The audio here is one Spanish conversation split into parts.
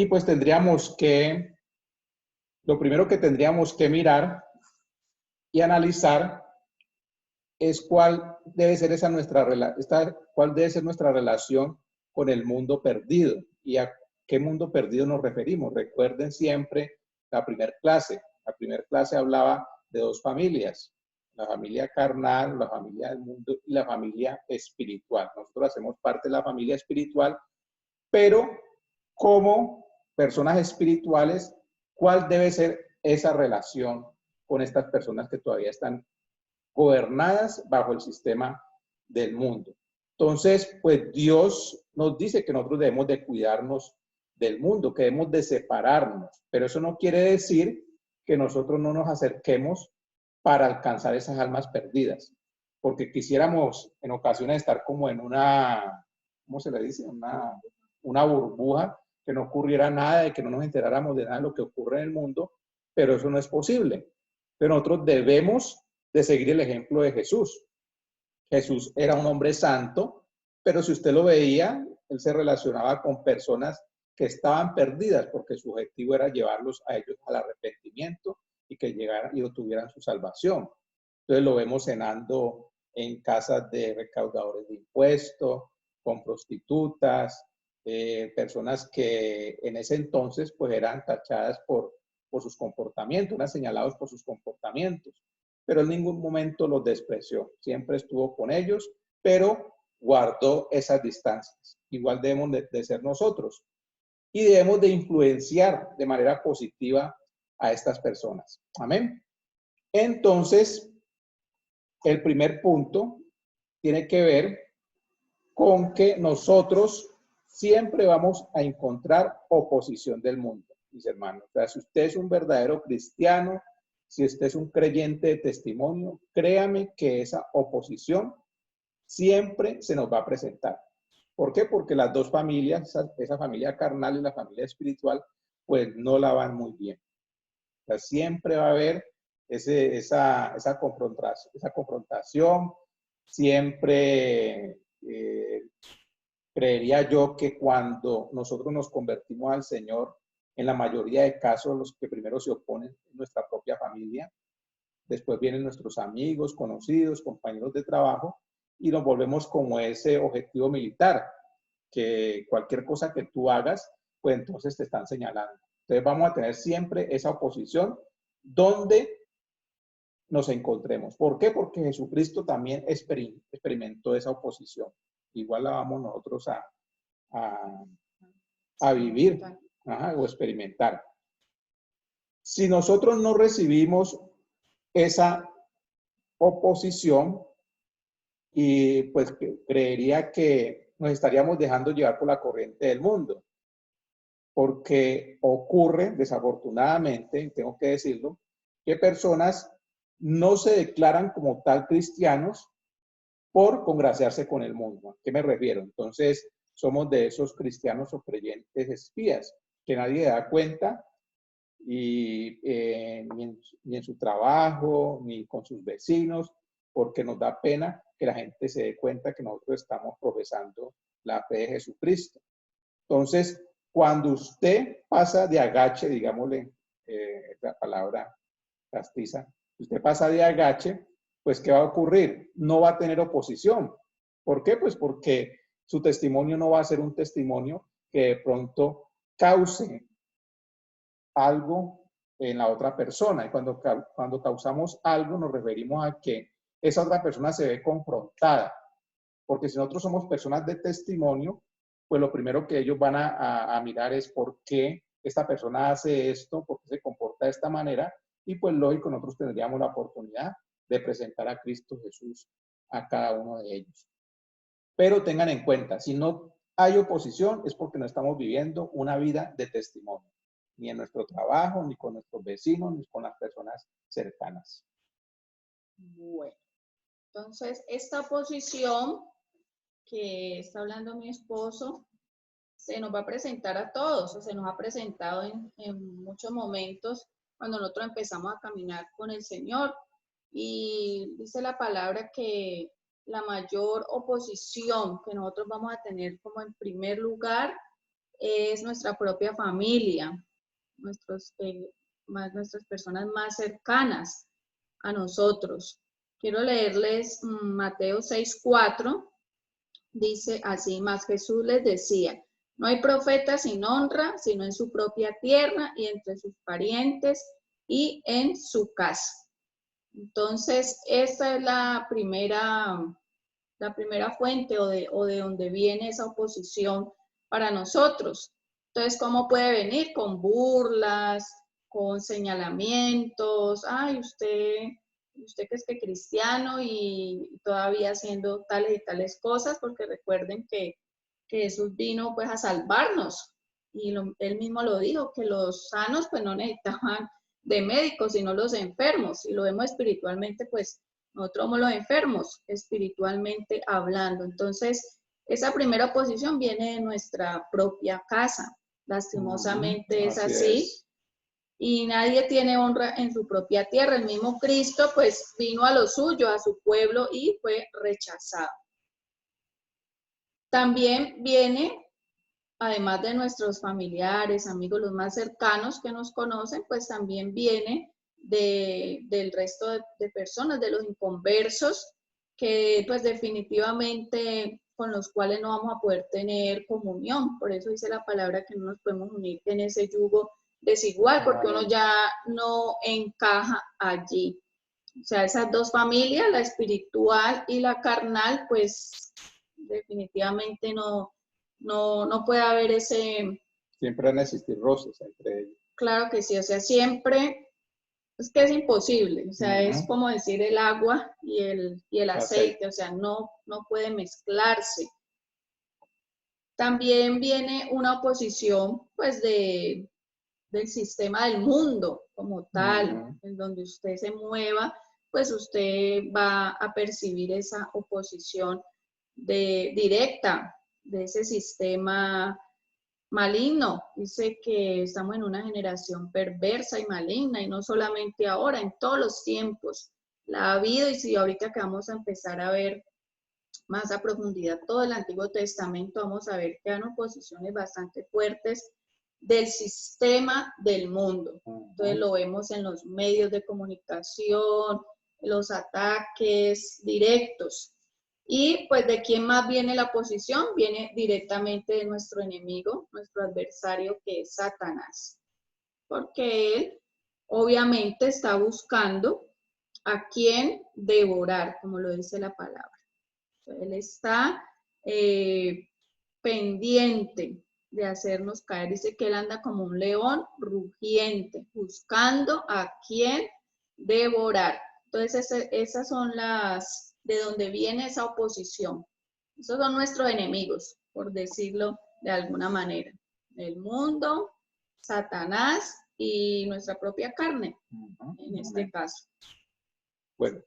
Y pues lo primero que tendríamos que mirar y analizar es cuál debe ser cuál debe ser nuestra relación con el mundo perdido y a qué mundo perdido nos referimos. Recuerden siempre la primera clase. La primera clase hablaba de dos familias, la familia carnal, la familia del mundo y la familia espiritual. Nosotros hacemos parte de la familia espiritual, pero como personas espirituales, ¿cuál debe ser esa relación con estas personas que todavía están gobernadas bajo el sistema del mundo? Entonces, pues Dios nos dice que nosotros debemos de cuidarnos del mundo, que debemos de separarnos, pero eso no quiere decir que nosotros no nos acerquemos para alcanzar esas almas perdidas, porque quisiéramos en ocasiones estar como en una, ¿cómo se le dice? Una burbuja, que no ocurriera nada, de que no nos enteráramos de nada de lo que ocurre en el mundo, pero eso no es posible. Pero nosotros debemos de seguir el ejemplo de Jesús. Jesús era un hombre santo, pero si usted lo veía, él se relacionaba con personas que estaban perdidas porque su objetivo era llevarlos a ellos al arrepentimiento y que llegaran y obtuvieran su salvación. Entonces lo vemos cenando en casas de recaudadores de impuestos, con prostitutas, personas que en ese entonces pues eran tachadas por sus comportamientos, eran señalados por sus comportamientos, pero en ningún momento los despreció, siempre estuvo con ellos, pero guardó esas distancias. Igual debemos de ser nosotros y debemos de influenciar de manera positiva a estas personas. Amén. Entonces, el primer punto tiene que ver con que nosotros siempre vamos a encontrar oposición del mundo, mis hermanos. O sea, si usted es un verdadero cristiano, si usted es un creyente de testimonio, créame que esa oposición siempre se nos va a presentar. ¿Por qué? Porque las dos familias, esa familia carnal y la familia espiritual, pues no la van muy bien. O sea, siempre va a haber esa confrontación, siempre creería yo que cuando nosotros nos convertimos al Señor, en la mayoría de casos los que primero se oponen es nuestra propia familia, después vienen nuestros amigos, conocidos, compañeros de trabajo y nos volvemos como ese objetivo militar, que cualquier cosa que tú hagas, pues entonces te están señalando. Entonces vamos a tener siempre esa oposición donde nos encontremos. ¿Por qué? Porque Jesucristo también experimentó esa oposición. Igual la vamos nosotros a vivir o experimentar. Si nosotros no recibimos esa oposición, y pues creería que nos estaríamos dejando llevar por la corriente del mundo, porque ocurre desafortunadamente, tengo que decirlo, que personas no se declaran como tal cristianos por congraciarse con el mundo. ¿A qué me refiero? Entonces, somos de esos cristianos o creyentes espías, que nadie da cuenta y ni en su trabajo, ni con sus vecinos, porque nos da pena que la gente se dé cuenta que nosotros estamos profesando la fe de Jesucristo. Entonces, cuando usted pasa de agache, digámosle la palabra castiza, usted pasa de agache, pues ¿qué va a ocurrir? No va a tener oposición. ¿Por qué? Pues porque su testimonio no va a ser un testimonio que de pronto cause algo en la otra persona. Y cuando causamos algo nos referimos a que esa otra persona se ve confrontada. Porque si nosotros somos personas de testimonio, pues lo primero que ellos van a mirar es por qué esta persona hace esto, por qué se comporta de esta manera. Y pues lógico, nosotros tendríamos la oportunidad de presentar a Cristo Jesús a cada uno de ellos. Pero tengan en cuenta, si no hay oposición es porque no estamos viviendo una vida de testimonio, ni en nuestro trabajo, ni con nuestros vecinos, ni con las personas cercanas. Bueno, entonces esta oposición que está hablando mi esposo se nos va a presentar a todos, o se nos ha presentado en muchos momentos cuando nosotros empezamos a caminar con el Señor. Y dice la palabra que la mayor oposición que nosotros vamos a tener como en primer lugar es nuestra propia familia, nuestras personas más cercanas a nosotros. Quiero leerles Mateo 6:4. Dice así: mas Jesús les decía, no hay profeta sin honra, sino en su propia tierra y entre sus parientes y en su casa. Entonces, esta es la primera fuente o de donde viene esa oposición para nosotros. Entonces, ¿cómo puede venir? Con burlas, con señalamientos. Ay, usted que es que cristiano y todavía haciendo tales y tales cosas, porque recuerden que Jesús vino pues a salvarnos. Y él mismo lo dijo, que los sanos pues no necesitaban de médicos, sino los enfermos. Y lo vemos espiritualmente, pues nosotros somos los enfermos, espiritualmente hablando. Entonces, esa primera oposición viene de nuestra propia casa. Lastimosamente es así. Y nadie tiene honra en su propia tierra. El mismo Cristo, pues, vino a lo suyo, a su pueblo, y fue rechazado. También viene, además de nuestros familiares, amigos, los más cercanos que nos conocen, pues también viene del resto de personas, de los inconversos, que pues definitivamente con los cuales no vamos a poder tener comunión. Por eso dice la palabra que no nos podemos unir en ese yugo desigual, porque uno ya no encaja allí. O sea, esas dos familias, la espiritual y la carnal, pues definitivamente no puede haber ese... Siempre van a existir roces entre ellos. Claro que sí, o sea, siempre, es que es imposible, o sea, es como decir el agua y el aceite, o sea, no puede mezclarse. También viene una oposición, pues, del sistema del mundo como tal, en donde usted se mueva, pues usted va a percibir esa oposición directa de ese sistema maligno. Dice que estamos en una generación perversa y maligna, y no solamente ahora, en todos los tiempos la ha habido. Y si ahorita que vamos a empezar a ver más a profundidad todo el Antiguo Testamento, vamos a ver que hay oposiciones bastante fuertes del sistema del mundo. Entonces lo vemos en los medios de comunicación, los ataques directos. Y pues de quién más viene la oposición, viene directamente de nuestro enemigo, nuestro adversario, que es Satanás. Porque él obviamente está buscando a quién devorar, como lo dice la palabra. Él está pendiente de hacernos caer. Dice que él anda como un león rugiente, buscando a quién devorar. Entonces, esas son de donde viene esa oposición. Esos son nuestros enemigos, por decirlo de alguna manera. El mundo, Satanás y nuestra propia carne, en este caso. Bueno,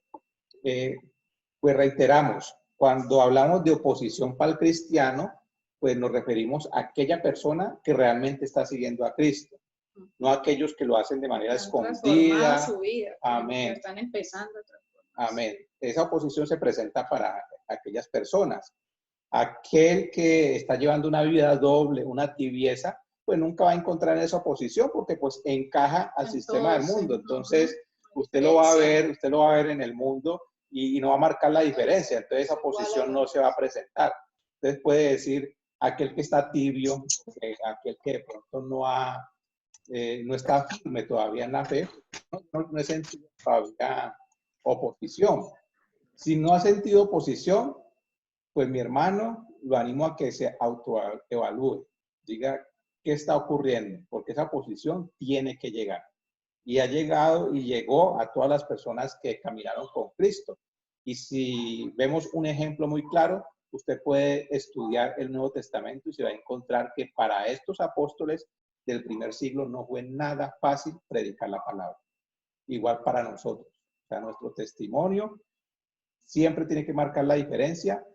pues reiteramos, cuando hablamos de oposición para el cristiano, pues nos referimos a aquella persona que realmente está siguiendo a Cristo, no a aquellos que lo hacen de manera escondida. Su vida, amén. Están empezando a transformar. Amén. Esa oposición se presenta para aquellas personas. Aquel que está llevando una vida doble, una tibieza, pues nunca va a encontrar esa oposición porque pues encaja al sistema del mundo. Entonces, usted lo va a ver en el mundo y no va a marcar la diferencia. Entonces, esa oposición no se va a presentar. Entonces, puede decir aquel que está tibio, aquel que de pronto no está firme todavía en la fe, no ha sentido todavía oposición. Si no ha sentido oposición, pues mi hermano, lo animo a que se autoevalúe, diga qué está ocurriendo, porque esa posición tiene que llegar. Y ha llegado y llegó a todas las personas que caminaron con Cristo. Y si vemos un ejemplo muy claro, usted puede estudiar el Nuevo Testamento y se va a encontrar que para estos apóstoles del primer siglo no fue nada fácil predicar la palabra. Igual para nosotros. O sea, nuestro testimonio siempre tiene que marcar la diferencia,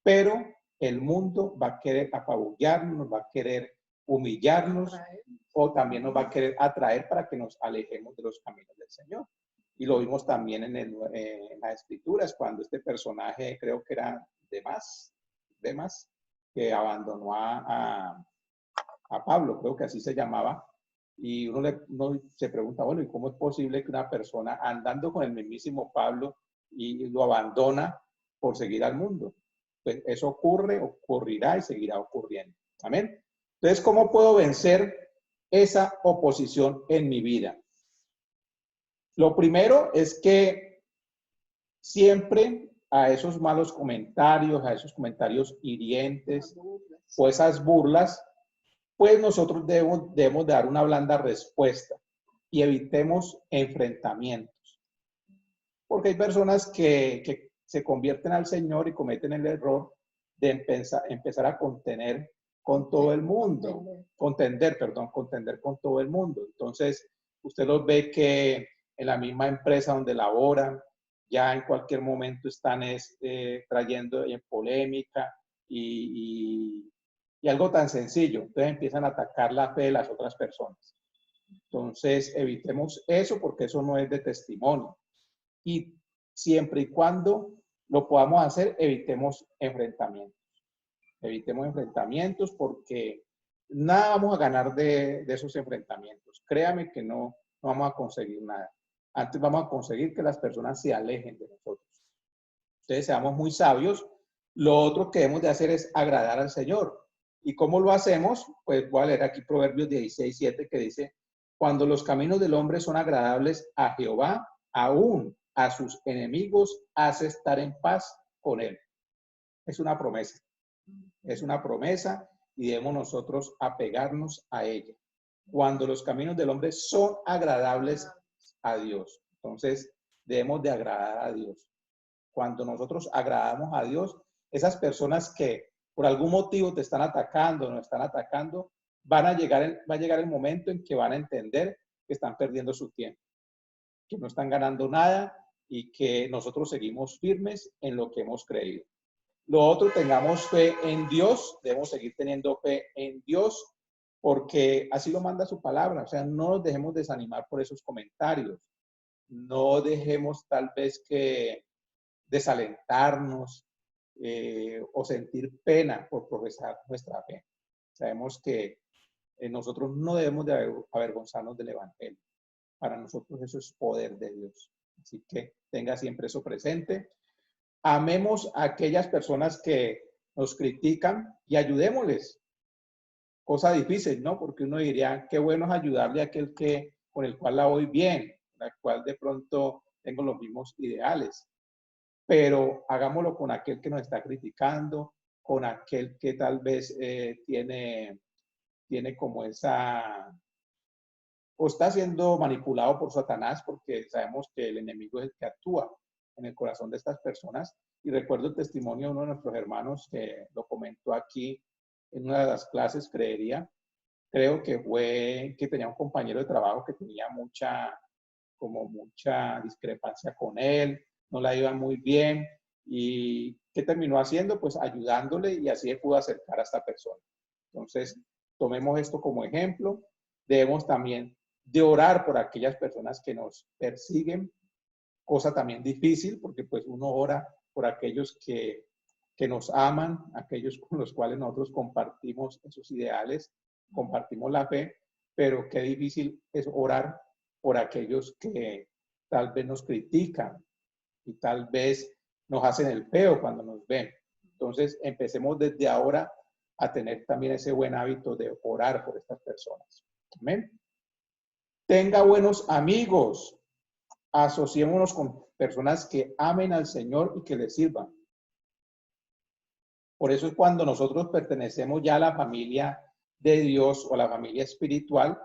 pero el mundo va a querer apabullarnos, nos va a querer humillarnos, o también nos va a querer atraer para que nos alejemos de los caminos del Señor. Y lo vimos también en las Escrituras, cuando este personaje, creo que era Demas, que abandonó a a Pablo, creo que así se llamaba, y uno se pregunta, bueno, ¿y cómo es posible que una persona andando con el mismísimo Pablo y lo abandona por seguir al mundo? Pues eso ocurre, ocurrirá y seguirá ocurriendo. Amén. Entonces, ¿cómo puedo vencer esa oposición en mi vida? Lo primero es que siempre a esos malos comentarios, a esos comentarios hirientes o esas burlas, pues nosotros debemos dar una blanda respuesta y evitemos enfrentamientos. Porque hay personas que se convierten al Señor y cometen el error de empezar a contender con todo el mundo. Contender con todo el mundo. Entonces, usted los ve que en la misma empresa donde laboran, ya en cualquier momento están trayendo en polémica y algo tan sencillo. Entonces empiezan a atacar la fe de las otras personas. Entonces, evitemos eso porque eso no es de testimonio. Y siempre y cuando lo podamos hacer, evitemos enfrentamientos. Evitemos enfrentamientos porque nada vamos a ganar de esos enfrentamientos. Créame que no vamos a conseguir nada. Antes vamos a conseguir que las personas se alejen de nosotros. Entonces, seamos muy sabios. Lo otro que debemos de hacer es agradar al Señor. ¿Y cómo lo hacemos? Pues voy a leer aquí Proverbios 16:7 que dice, cuando los caminos del hombre son agradables a Jehová, aún a sus enemigos hace estar en paz con él. Es una promesa. Es una promesa y debemos nosotros apegarnos a ella. Cuando los caminos del hombre son agradables a Dios. Entonces, debemos de agradar a Dios. Cuando nosotros agradamos a Dios, esas personas que por algún motivo te están atacando, nos están atacando, va a llegar el momento en que van a entender que están perdiendo su tiempo, que no están ganando nada y que nosotros seguimos firmes en lo que hemos creído. Lo otro, tengamos fe en Dios, debemos seguir teniendo fe en Dios porque así lo manda su palabra, o sea, no nos dejemos desanimar por esos comentarios, no dejemos tal vez que desalentarnos o sentir pena por profesar nuestra fe. Sabemos que nosotros no debemos de avergonzarnos del Evangelio. Para nosotros eso es poder de Dios. Así que tenga siempre eso presente. Amemos a aquellas personas que nos critican y ayudémosles. Cosa difícil, ¿no? Porque uno diría, qué bueno es ayudarle a aquel con el cual la voy bien, con el cual de pronto tengo los mismos ideales. Pero hagámoslo con aquel que nos está criticando, con aquel que tal vez tiene como esa, o está siendo manipulado por Satanás, porque sabemos que el enemigo es el que actúa en el corazón de estas personas. Y recuerdo el testimonio de uno de nuestros hermanos que lo comentó aquí en una de las clases, creo que fue que tenía un compañero de trabajo que tenía mucha discrepancia con él, no la iba muy bien. ¿Y qué terminó haciendo? Pues ayudándole y así pudo acercar a esta persona. Entonces, tomemos esto como ejemplo. Debemos también de orar por aquellas personas que nos persiguen, cosa también difícil porque pues uno ora por aquellos que nos aman, aquellos con los cuales nosotros compartimos esos ideales, compartimos la fe, pero qué difícil es orar por aquellos que tal vez nos critican y tal vez nos hacen el feo cuando nos ven. Entonces, empecemos desde ahora a tener también ese buen hábito de orar por estas personas. Amén. Tenga buenos amigos. Asociémonos con personas que amen al Señor y que le sirvan. Por eso es cuando nosotros pertenecemos ya a la familia de Dios o a la familia espiritual,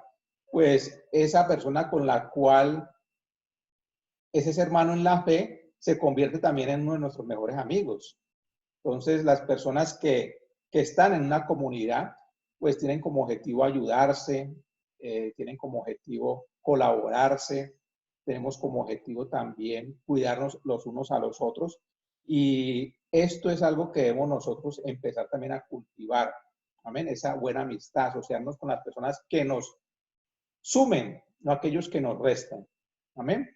pues esa persona con la cual es ese hermano en la fe se convierte también en uno de nuestros mejores amigos. Entonces, las personas que están en una comunidad, pues tienen como objetivo ayudarse, tienen como objetivo colaborarse, tenemos como objetivo también cuidarnos los unos a los otros. Y esto es algo que debemos nosotros empezar también a cultivar. Amén. Esa buena amistad, asociarnos con las personas que nos sumen, no aquellos que nos restan. Amén.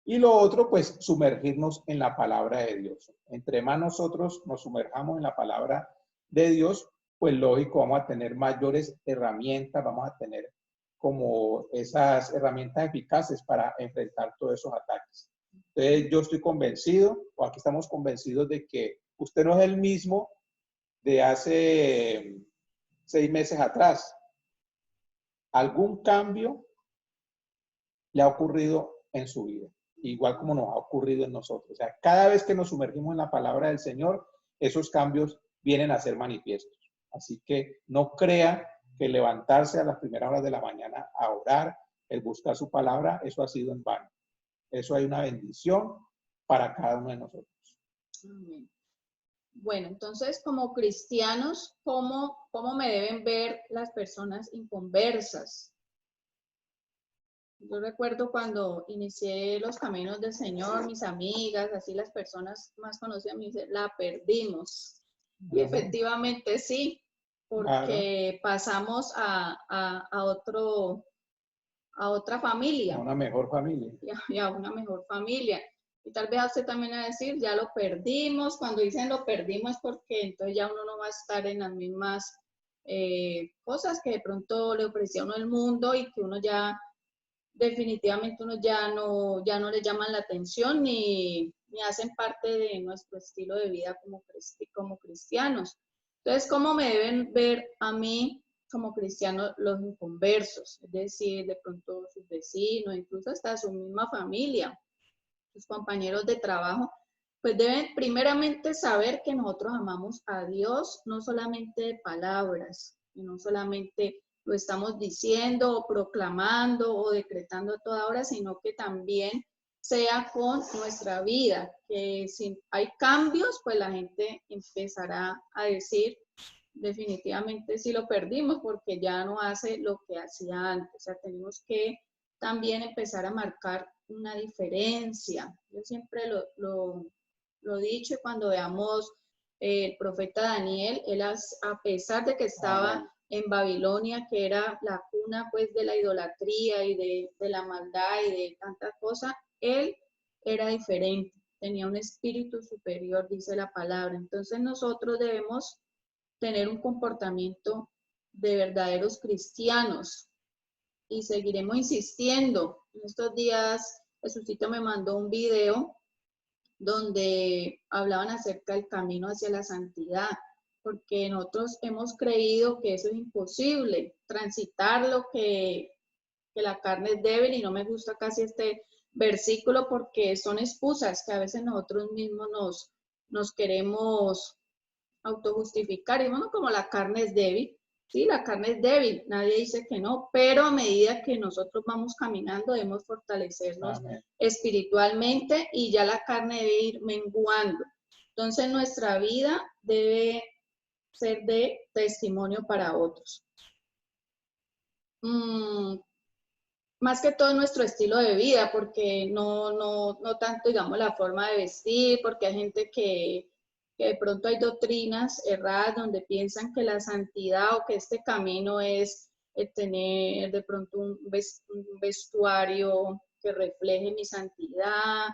Y lo otro, pues, sumergirnos en la palabra de Dios. Entre más nosotros nos sumerjamos en la palabra de Dios, pues lógico, vamos a tener mayores herramientas, vamos a tener como esas herramientas eficaces para enfrentar todos esos ataques. Entonces, yo estoy convencido, o aquí estamos convencidos de que usted no es el mismo de hace 6 meses atrás. Algún cambio le ha ocurrido en su vida, igual como nos ha ocurrido en nosotros. O sea, cada vez que nos sumergimos en la palabra del Señor, esos cambios vienen a ser manifiestos. Así que no crea que levantarse a las primeras horas de la mañana a orar, el buscar su palabra, eso ha sido en vano. Eso hay una bendición para cada uno de nosotros. Amén. Bueno, entonces como cristianos, ¿cómo me deben ver las personas inconversas? Yo recuerdo cuando inicié los caminos del Señor, mis amigas, así las personas más conocidas me dicen, la perdimos. Y efectivamente sí, porque pasamos a otra familia. A una mejor familia. Y a una mejor familia. Y tal vez a usted también va a decir, ya lo perdimos. Cuando dicen lo perdimos es porque entonces ya uno no va a estar en las mismas cosas que de pronto le ofrecía a uno el mundo y que uno ya definitivamente uno ya no le llaman la atención ni hacen parte de nuestro estilo de vida como cristianos. Entonces, ¿cómo me deben ver a mí como cristiano los inconversos? Es decir, de pronto sus vecinos, incluso hasta su misma familia, sus compañeros de trabajo, pues deben primeramente saber que nosotros amamos a Dios, no solamente de palabras, y no solamente lo estamos diciendo o proclamando o decretando a toda hora, sino que también sea con nuestra vida, que si hay cambios, pues la gente empezará a decir definitivamente sí lo perdimos porque ya no hace lo que hacía antes. O sea, tenemos que también empezar a marcar una diferencia. Yo siempre lo he dicho, cuando veamos el profeta Daniel, él a pesar de que estaba en Babilonia, que era la cuna pues de la idolatría y de la maldad y de tanta cosa, él era diferente, tenía un espíritu superior, dice la palabra. Entonces nosotros debemos tener un comportamiento de verdaderos cristianos y seguiremos insistiendo. En estos días Jesucito me mandó un video donde hablaban acerca del camino hacia la santidad, porque nosotros hemos creído que eso es imposible, transitar lo que la carne es débil, y no me gusta casi este versículo porque son excusas que a veces nosotros mismos nos queremos autojustificar, y bueno, como la carne es débil, sí, la carne es débil, nadie dice que no, pero a medida que nosotros vamos caminando debemos fortalecernos espiritualmente y ya la carne debe ir menguando. Entonces nuestra vida debe ser de testimonio para otros. Más que todo nuestro estilo de vida, porque no tanto, digamos, la forma de vestir, porque hay gente que de pronto hay doctrinas erradas donde piensan que la santidad o que este camino es tener de pronto un vestuario que refleje mi santidad,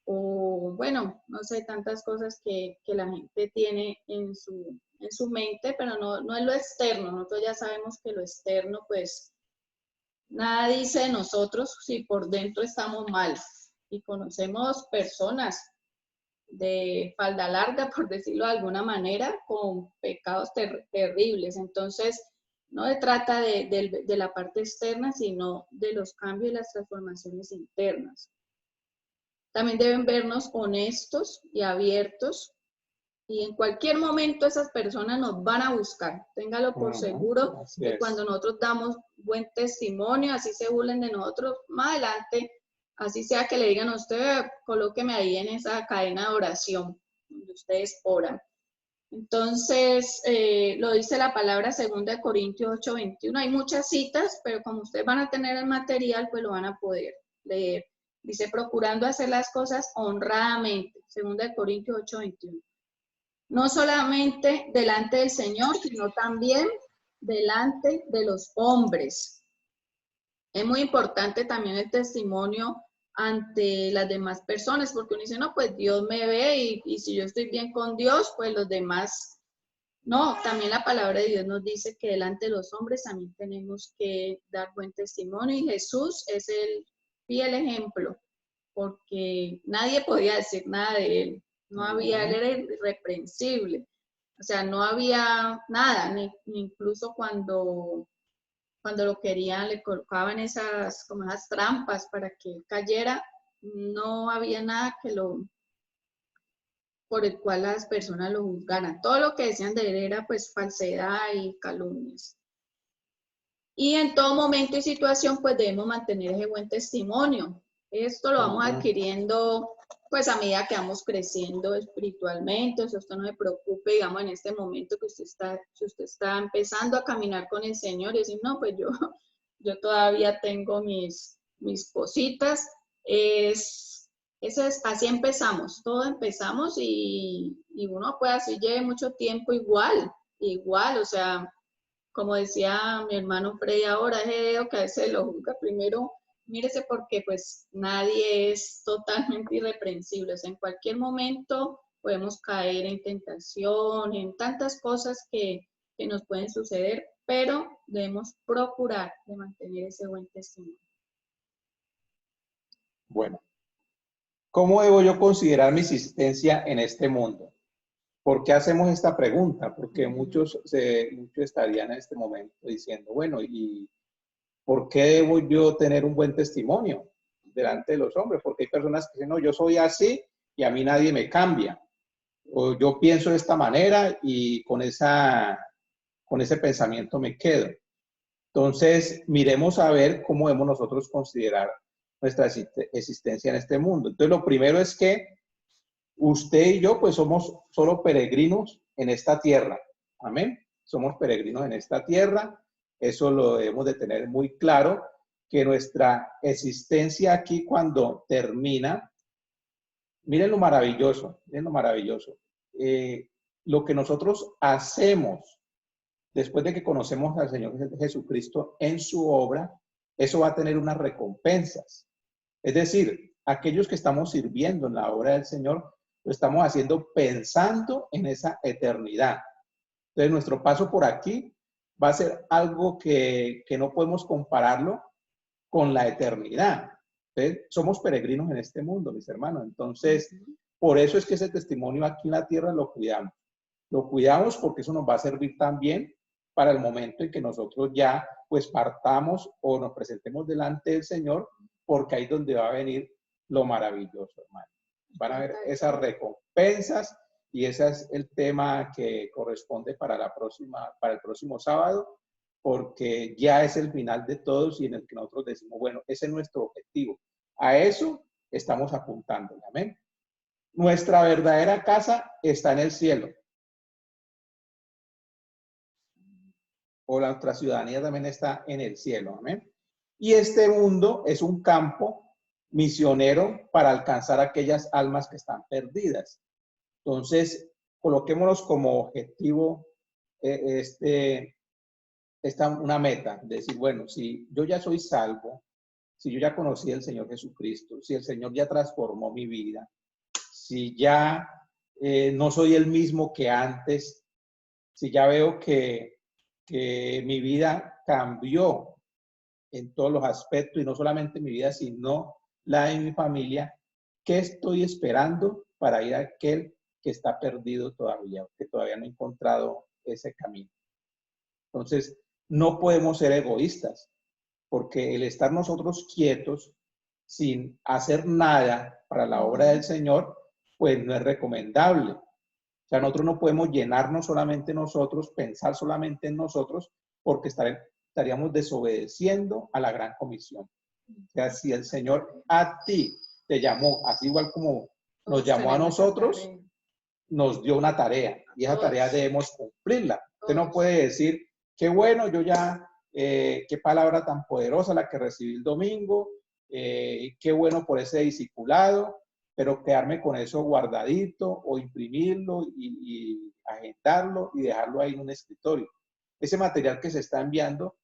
o bueno, no sé, tantas cosas que la gente tiene en su mente, pero no es lo externo. Nosotros ya sabemos que lo externo, pues, nada dice de nosotros si por dentro estamos mal. Y conocemos personas de falda larga, por decirlo de alguna manera, con pecados terribles. Entonces, no se trata de la parte externa, sino de los cambios y las transformaciones internas. También deben vernos honestos y abiertos, y en cualquier momento esas personas nos van a buscar. Téngalo por seguro que cuando nosotros damos buen testimonio, así se burlen de nosotros, más adelante, así sea que le digan a usted, colóqueme ahí en esa cadena de oración donde ustedes oran. Entonces, lo dice la palabra 2 Corintios 8:21. Hay muchas citas, pero como ustedes van a tener el material, pues lo van a poder leer. Dice, procurando hacer las cosas honradamente. 2 Corintios 8:21. No solamente delante del Señor, sino también delante de los hombres. Es muy importante también el testimonio ante las demás personas, porque uno dice, no, pues Dios me ve y si yo estoy bien con Dios, pues los demás No, también la palabra de Dios nos dice que delante de los hombres también tenemos que dar buen testimonio, y Jesús es el fiel ejemplo, porque nadie podía decir nada de él. No había, él era irreprensible. O sea, no había nada, ni incluso cuando lo querían, le colocaban como esas trampas para que él cayera, no había nada por el cual las personas lo juzgaran. Todo lo que decían de él era pues falsedad y calumnias. Y en todo momento y situación pues debemos mantener ese buen testimonio. Esto lo vamos adquiriendo pues a medida que vamos creciendo espiritualmente. O sea, usted no se preocupe, digamos, en este momento que si usted está empezando a caminar con el Señor y decir, no, pues yo todavía tengo mis cositas. Así empezamos, todo empezamos, y uno pues así lleve mucho tiempo igual, o sea, como decía mi hermano Freddy ahora, ese dedo que a veces lo juzga primero, mírese, porque pues nadie es totalmente irreprensible. O sea, en cualquier momento podemos caer en tentación, en tantas cosas que nos pueden suceder, pero debemos procurar de mantener ese buen testimonio. Bueno, ¿cómo debo yo considerar mi existencia en este mundo? ¿Por qué hacemos esta pregunta? Porque muchos estarían en este momento diciendo, bueno, ¿y por qué debo yo tener un buen testimonio delante de los hombres? Porque hay personas que dicen, no, yo soy así y a mí nadie me cambia. O yo pienso de esta manera y con ese pensamiento me quedo. Entonces, miremos a ver cómo debemos nosotros considerar nuestra existencia en este mundo. Entonces, lo primero es que usted y yo, pues somos solo peregrinos en esta tierra. Amén. Somos peregrinos en esta tierra. Eso lo debemos de tener muy claro, que nuestra existencia aquí cuando termina, miren lo maravilloso, miren lo maravilloso. Lo que nosotros hacemos después de que conocemos al Señor Jesucristo en su obra, eso va a tener unas recompensas. Es decir, aquellos que estamos sirviendo en la obra del Señor, lo estamos haciendo pensando en esa eternidad. Entonces, nuestro paso por aquí va a ser algo que no podemos compararlo con la eternidad. Entonces, somos peregrinos en este mundo, mis hermanos. Entonces, por eso es que ese testimonio aquí en la tierra lo cuidamos. Lo cuidamos porque eso nos va a servir también para el momento en que nosotros ya pues partamos o nos presentemos delante del Señor, porque ahí es donde va a venir lo maravilloso, hermano. Van a ver esas recompensas, y ese es el tema que corresponde para el próximo sábado, porque ya es el final de todos y en el que nosotros decimos, bueno, ese es nuestro objetivo. A eso estamos apuntando, amén. Nuestra verdadera casa está en el cielo. O nuestra ciudadanía también está en el cielo, amén. Y este mundo es un campo misionero para alcanzar aquellas almas que están perdidas. Entonces, coloquémonos como objetivo una meta, de decir, bueno, si yo ya soy salvo, si yo ya conocí al Señor Jesucristo, si el Señor ya transformó mi vida, si ya no soy el mismo que antes, si ya veo que mi vida cambió en todos los aspectos, y no solamente mi vida, sino la de mi familia, ¿qué estoy esperando para ir a aquel que está perdido todavía, que todavía no ha encontrado ese camino? Entonces, no podemos ser egoístas, porque el estar nosotros quietos, sin hacer nada para la obra del Señor, pues no es recomendable. O sea, nosotros no podemos llenarnos solamente nosotros, pensar solamente en nosotros, porque estaríamos desobedeciendo a la gran comisión. O sea, si el Señor a ti te llamó, así igual como nos llamó a nosotros, nos dio una tarea, y esa tarea debemos cumplirla. Usted no puede decir, qué bueno, yo ya, qué palabra tan poderosa la que recibí el domingo, qué bueno por ese discipulado, pero quedarme con eso guardadito o imprimirlo y agendarlo y dejarlo ahí en un escritorio. Ese material que se está enviando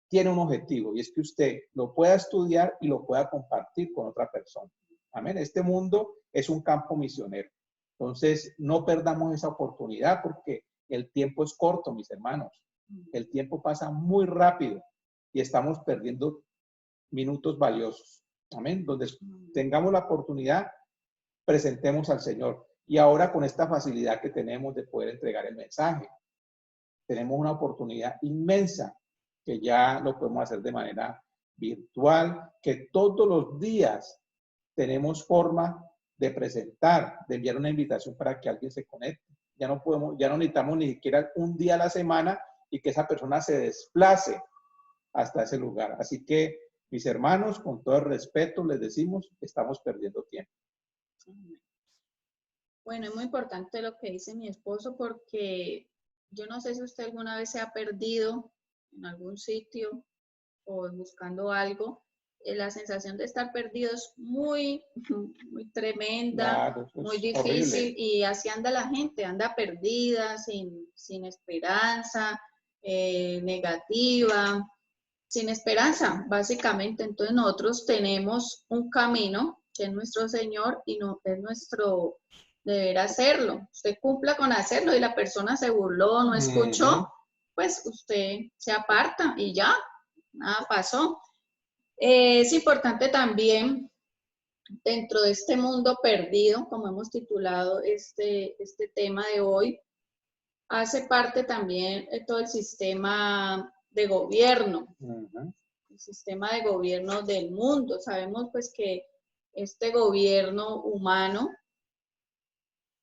tiene un objetivo, y es que usted lo pueda estudiar y lo pueda compartir con otra persona. Amén. Este mundo es un campo misionero. Entonces, no perdamos esa oportunidad, porque El tiempo es corto, mis hermanos. El tiempo pasa muy rápido y estamos perdiendo minutos valiosos. Amén. Donde tengamos la oportunidad, presentemos al Señor. Y ahora con esta facilidad que tenemos de poder entregar el mensaje, tenemos una oportunidad inmensa que ya lo podemos hacer de manera virtual, que todos los días tenemos forma de presentar, de enviar una invitación para que alguien se conecte. Ya no necesitamos ni siquiera un día a la semana y que esa persona se desplace hasta ese lugar. Así que, mis hermanos, con todo el respeto, les decimos que estamos perdiendo tiempo. Bueno, es muy importante lo que dice mi esposo porque yo no sé si usted alguna vez se ha perdido en algún sitio o buscando algo. La sensación de estar perdido es muy, muy tremenda, Claro, muy es difícil horrible. y así anda la gente, anda perdida, sin esperanza, negativa, sin esperanza, básicamente. Entonces nosotros tenemos un camino que es nuestro Señor y no es nuestro deber hacerlo. Usted cumpla con hacerlo y la persona se burló, no escuchó, pues usted se aparta y ya, nada pasó. Es importante también, dentro de este mundo perdido, como hemos titulado este tema de hoy, hace parte también todo el sistema de gobierno, el sistema de gobierno del mundo. Sabemos pues que este gobierno humano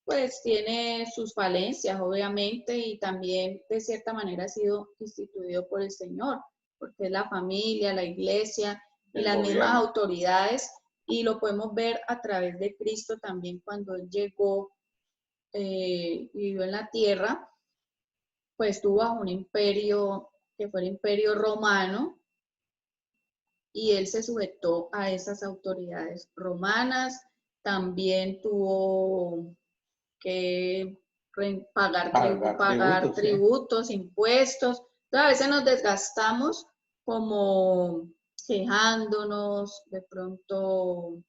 pues tiene sus falencias, obviamente, y también de cierta manera ha sido instituido por el Señor, porque es la familia, la iglesia y las mismas autoridades, y lo podemos ver a través de Cristo también cuando Él llegó y vivió en la tierra, pues estuvo bajo un imperio que fue el imperio romano, y Él se sujetó a esas autoridades romanas, también tuvo que pagar tributos, impuestos. Entonces, a veces nos desgastamos como quejándonos, de pronto,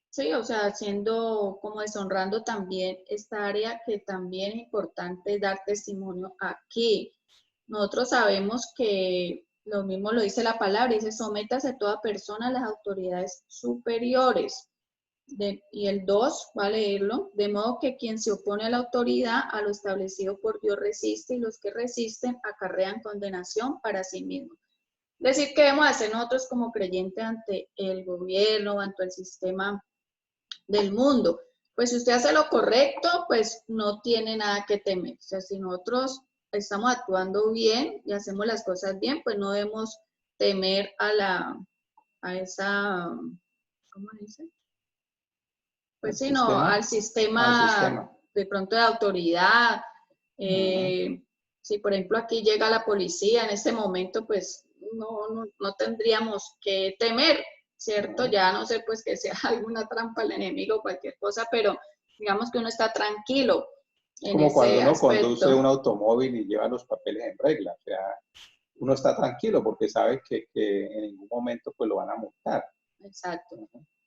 sí, o sea, haciendo como deshonrando también esta área que también es importante dar testimonio aquí. Nosotros sabemos que lo mismo lo dice la palabra, dice, sométase toda persona a las autoridades superiores. Y el 2, va a leerlo, de modo que quien se opone a la autoridad, a lo establecido por Dios resiste, y los que resisten acarrean condenación para sí mismos. Es decir, ¿qué debemos hacer nosotros como creyentes ante el gobierno, ante el sistema del mundo? Pues si usted hace lo correcto, pues no tiene nada que temer. O sea, si nosotros estamos actuando bien y hacemos las cosas bien, pues no debemos temer a esa, ¿cómo dice? Pues sí, no, al sistema de pronto de autoridad. Si por ejemplo aquí llega la policía en este momento, pues no tendríamos que temer, ¿cierto? Ya no sé pues que sea alguna trampa al enemigo o cualquier cosa, pero digamos que uno está tranquilo en como cuando uno aspecto. conduce un automóvil y lleva los papeles en regla, o sea, uno está tranquilo porque sabe que en ningún momento pues lo van a multar. Exacto.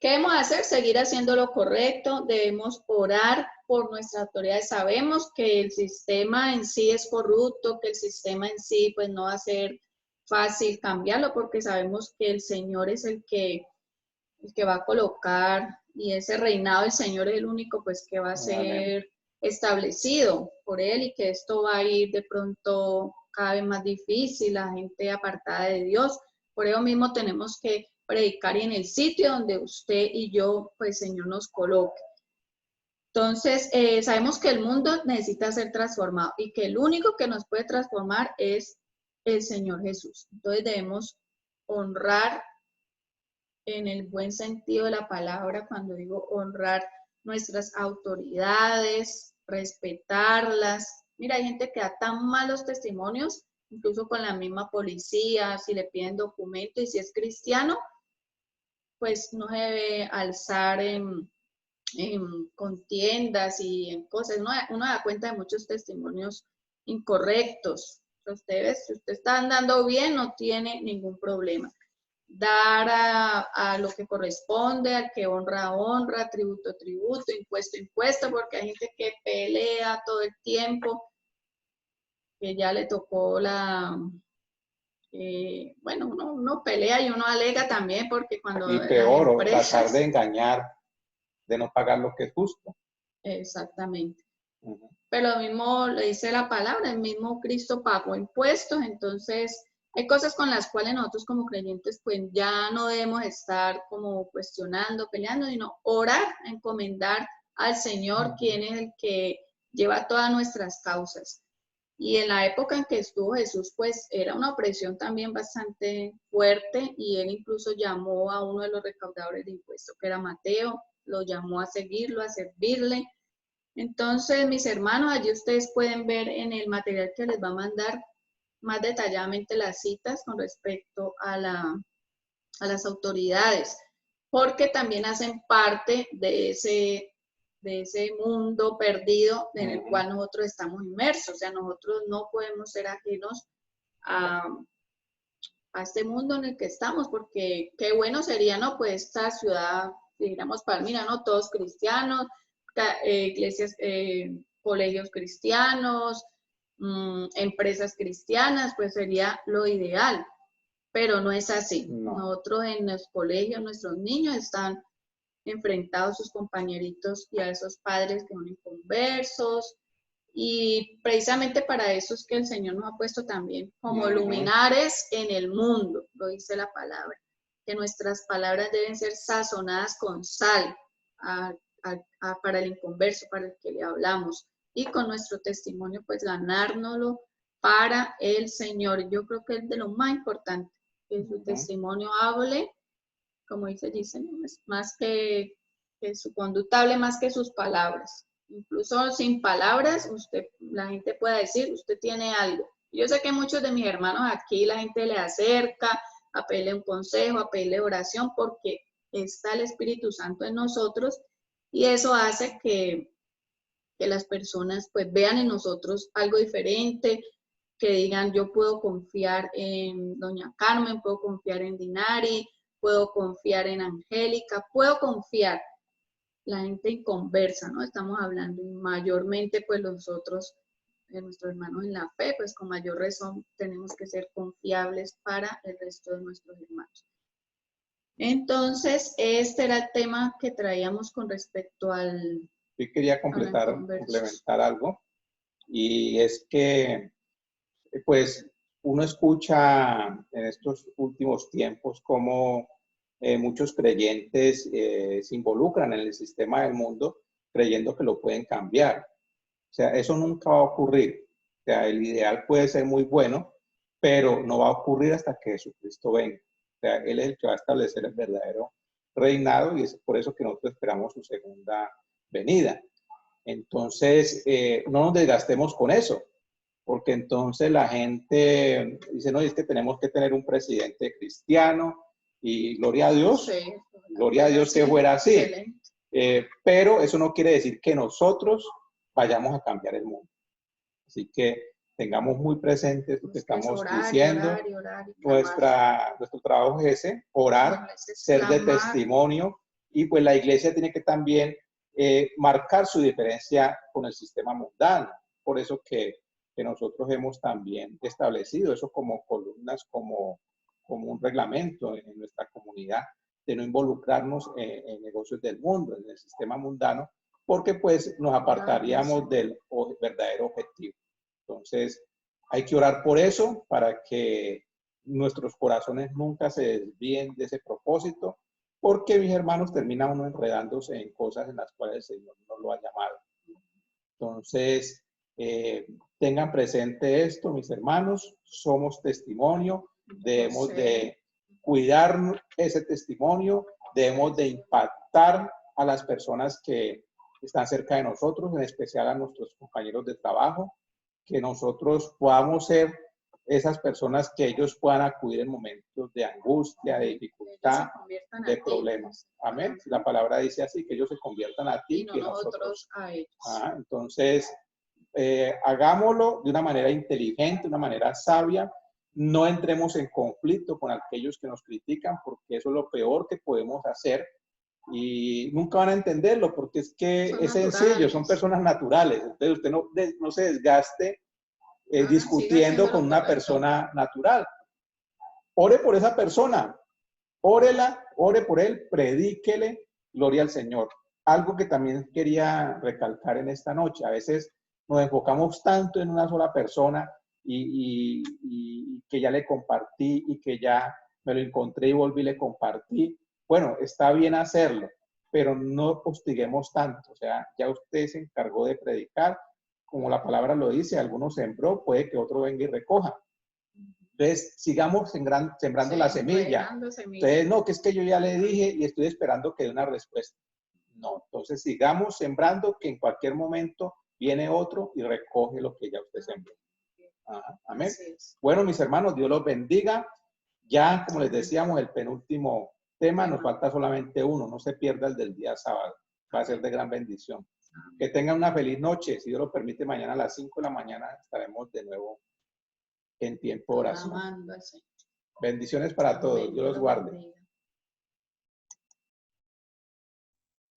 ¿Qué debemos hacer? Seguir haciendo lo correcto, debemos orar por nuestras autoridades. Sabemos que el sistema en sí es corrupto, que el sistema en sí pues no va a ser fácil cambiarlo porque sabemos que el Señor es el que va a colocar, y ese reinado del Señor es el único pues que va a ser establecido por Él, y que esto va a ir de pronto cada vez más difícil, la gente apartada de Dios. Por eso mismo tenemos que predicar y en el sitio donde usted y yo, pues Señor, nos coloque. Entonces, sabemos que el mundo necesita ser transformado y que el único que nos puede transformar es el Señor Jesús. Entonces debemos honrar en el buen sentido de la palabra, cuando digo honrar nuestras autoridades, respetarlas. Mira, hay gente que da tan malos testimonios, incluso con la misma policía, si le piden documento y si es cristiano, pues no se debe alzar en contiendas y en cosas. Uno da cuenta de muchos testimonios incorrectos. Ustedes, si usted está andando bien, no tiene ningún problema. Dar a lo que corresponde, al que honra, honra, tributo, tributo, impuesto, impuesto, porque hay gente que pelea todo el tiempo. que ya le tocó bueno, uno pelea y uno alega también, porque cuando Y las peor, o tratar empresas, de engañar, de no pagar lo que es justo. exactamente. Ujú. Pero lo mismo le dice la palabra, el mismo Cristo pagó impuestos, entonces hay cosas con las cuales nosotros como creyentes pues ya no debemos estar como cuestionando, peleando, sino orar, encomendar al Señor, quien es el que lleva todas nuestras causas. Y en la época en que estuvo Jesús, pues era una opresión también bastante fuerte, y él incluso llamó a uno de los recaudadores de impuestos, que era Mateo, lo llamó a seguirlo, a servirle. Entonces, mis hermanos, allí ustedes pueden ver en el material que les va a mandar más detalladamente las citas con respecto a las autoridades, porque también hacen parte de ese mundo perdido en el cual nosotros estamos inmersos. O sea, nosotros no podemos ser ajenos a, a este mundo en el que estamos, porque qué bueno sería, ¿no? Pues esta ciudad, digamos, Palmira, ¿no? Todos cristianos, iglesias, colegios cristianos, empresas cristianas, pues sería lo ideal, pero no es así. No. Nosotros en los colegios, nuestros niños están enfrentados a sus compañeritos y a esos padres que son inconversos, y precisamente para eso es que el Señor nos ha puesto también como luminares en el mundo, lo dice la palabra, que nuestras palabras deben ser sazonadas con sal para el inconverso, para el que le hablamos, y con nuestro testimonio pues ganárnoslo para el Señor. Yo creo que es de lo más importante, que su testimonio hable, como dice, más que su conducta hable más que sus palabras. Incluso sin palabras, la gente puede decir, usted tiene algo. Yo sé que muchos de mis hermanos aquí, la gente le acerca a pedirle un consejo, a pedirle oración, porque está el Espíritu Santo en nosotros, y eso hace que las personas pues vean en nosotros algo diferente, que digan, yo puedo confiar en doña Carmen, puedo confiar en Dinari, puedo confiar en Angélica, puedo confiar. La gente inconversa, ¿no? Estamos hablando, y mayormente pues nosotros, nuestros hermanos en la fe, pues con mayor razón tenemos que ser confiables para el resto de nuestros hermanos. Entonces, este era el tema que traíamos con respecto Sí, quería complementar algo, y es que pues uno escucha en estos últimos tiempos cómo muchos creyentes se involucran en el sistema del mundo creyendo que lo pueden cambiar. O sea, eso nunca va a ocurrir. O sea, el ideal puede ser muy bueno, pero no va a ocurrir hasta que Jesucristo venga. O sea, Él es el que va a establecer el verdadero reinado, y es por eso que nosotros esperamos su segunda venida. Entonces, no nos desgastemos con eso, porque entonces la gente dice, no, es que tenemos que tener un presidente cristiano, y gloria a Dios, sí, gloria a Dios que fuera así. Pero eso no quiere decir que nosotros vayamos a cambiar el mundo. Así que tengamos muy presente lo que estamos diciendo. Nuestro trabajo es ese, orar, ser de testimonio, y pues la iglesia tiene que también marcar su diferencia con el sistema mundano. Por eso que nosotros hemos también establecido eso como columnas, como un reglamento en nuestra comunidad, de no involucrarnos en negocios del mundo, en el sistema mundano, porque pues nos apartaríamos del verdadero objetivo. Entonces, hay que orar por eso, para que nuestros corazones nunca se desvíen de ese propósito, porque, mis hermanos, termina uno enredándose en cosas en las cuales el Señor no lo ha llamado. Entonces, tengan presente esto, mis hermanos, somos testimonio, debemos de cuidar ese testimonio, debemos de impactar a las personas que están cerca de nosotros, en especial a nuestros compañeros de trabajo, que nosotros podamos ser esas personas que ellos puedan acudir en momentos de angustia, de dificultad, de problemas. Amén. La palabra dice así, que ellos se conviertan a ti, y no que nosotros a ellos. Entonces, hagámoslo de una manera inteligente, de una manera sabia. No entremos en conflicto con aquellos que nos critican, porque eso es lo peor que podemos hacer, y nunca van a entenderlo, porque es que es sencillo, son personas naturales. Entonces usted no se desgaste discutiendo con una persona natural. Ore por esa persona, órela, ore por él, predíquele, gloria al Señor. Algo que también quería recalcar en esta noche, a veces nos enfocamos tanto en una sola persona y que ya le compartí y que ya me lo encontré y volví y le compartí. Bueno, está bien hacerlo, pero no hostiguemos tanto. O sea, ya usted se encargó de predicar, como la palabra lo dice, algunos sembró, puede que otro venga y recoja. Entonces, sigamos sembrando la semilla. Entonces, no, que es que yo ya le dije y estoy esperando que dé una respuesta. No, entonces sigamos sembrando, que en cualquier momento viene otro y recoge lo que ya usted sembró. Ajá, amén. Bueno, mis hermanos, Dios los bendiga. Ya, como les decíamos, el penúltimo tema, nos falta solamente uno. No se pierda el del día sábado. Va a ser de gran bendición. Que tengan una feliz noche. Si Dios lo permite, mañana a las 5 de la mañana estaremos de nuevo en tiempo de oración. Bendiciones para todos. Dios los guarde.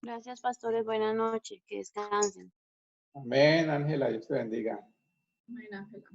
Gracias, pastores. Buenas noches. Que descansen. Amén, Ángela. Dios te bendiga. Amén, Ángela.